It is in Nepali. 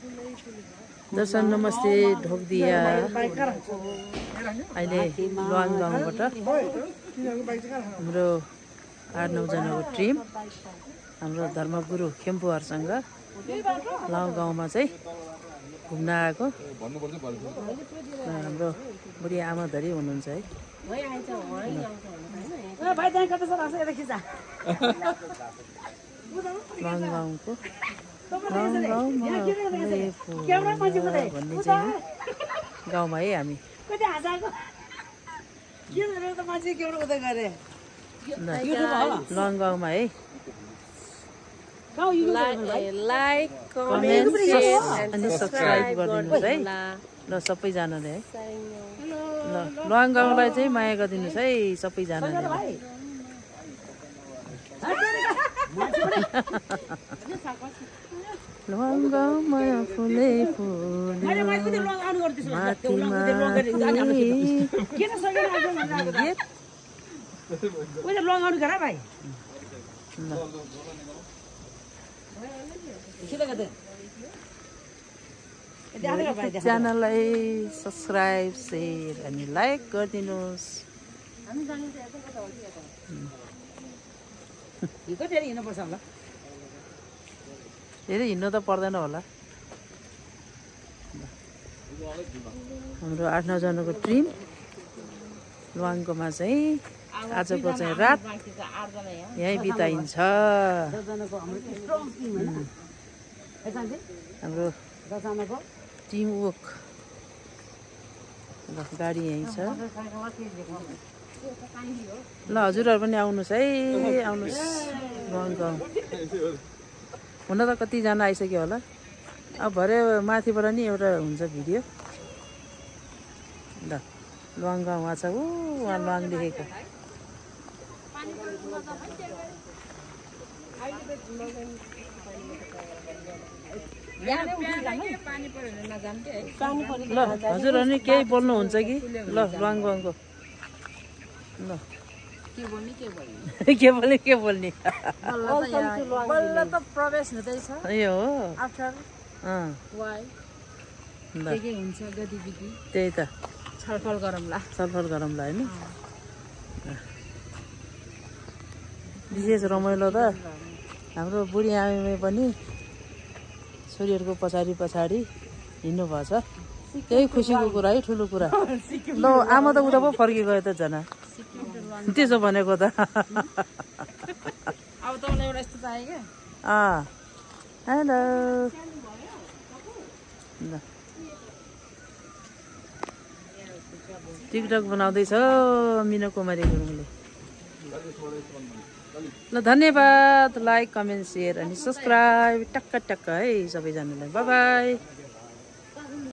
दर्शन नमस्ते ढोकदिया अहिले लुवाङ गाउँबाट हाम्रो 8-9 जनाको टिम हाम्रो धर्मगुरु खेम्पुहरुसँग लुवाङ गाउँमा चाहिँ घुम्न आएको हाम्रो बुढी आमा धरी हुनुहुन्छ है लुवाङ गाउँको भन्ने चाहिँ गाउँमा है हामी लुवाङ गाउँमा है लाइक कमेन्ट अनि सब्स्क्राइब गरिदिनुहोस् है ल सबैजनाले है ल लुवाङ गाउँलाई चाहिँ माया गरिदिनुहोस् है सबैजनाले लुवाङ गाउँमा फुले फुल्यो माथि च्यानललाई सब्स्क्राइब शेयर अनि लाइक गरिदिनुहोस् धेरै हिँड्नु त पर्दैन होला हाम्रो 8-9 जनाको टिम लुवाङकोमा चाहिँ आजको चाहिँ रात यहीँ बिताइन्छ हाम्रो टिम वर्क ल गाडी यहीँ छ ल हजुरहरु पनि आउनुहोस् है आउनुहोस् लुवाङ गाउँ हुन त कतिजना आइसक्यो होला अब भरे माथिबाट नि एउटा हुन्छ भिडियो ल लुवाङ गाउँ छ ऊ वहाँ लुवाङ लेखेको ल हजुरहरु नि केही बोल्नुहुन्छ कि ल लुवाङ गाउँको ल के बोल्ने बल्ल त प्रवेश हुँदैछ यो हो आफ्टर वाइ के हुन्छ गतिविधि त्यही त छलफल गरौँला हैन विशेष रमाइलो त हाम्रो बुढी आमाले पनि छोरीहरुको पछाडी हिँड्नु भएछ त्यही खुसीको कुरा है ठुलो कुरा ल आमा त उता पो फर्की गयो त जना त्यसो भनेको त अब तपाईँलाई एउटा यस्तो चाहियो क्या हेलो ल टिकटक बनाउँदैछ मिना कुमारी गुरुङले ल धन्यवाद लाइक कमेन्ट शेयर अनि सब्स्क्राइब टक्क है सबैजनालाई बाइ बाइ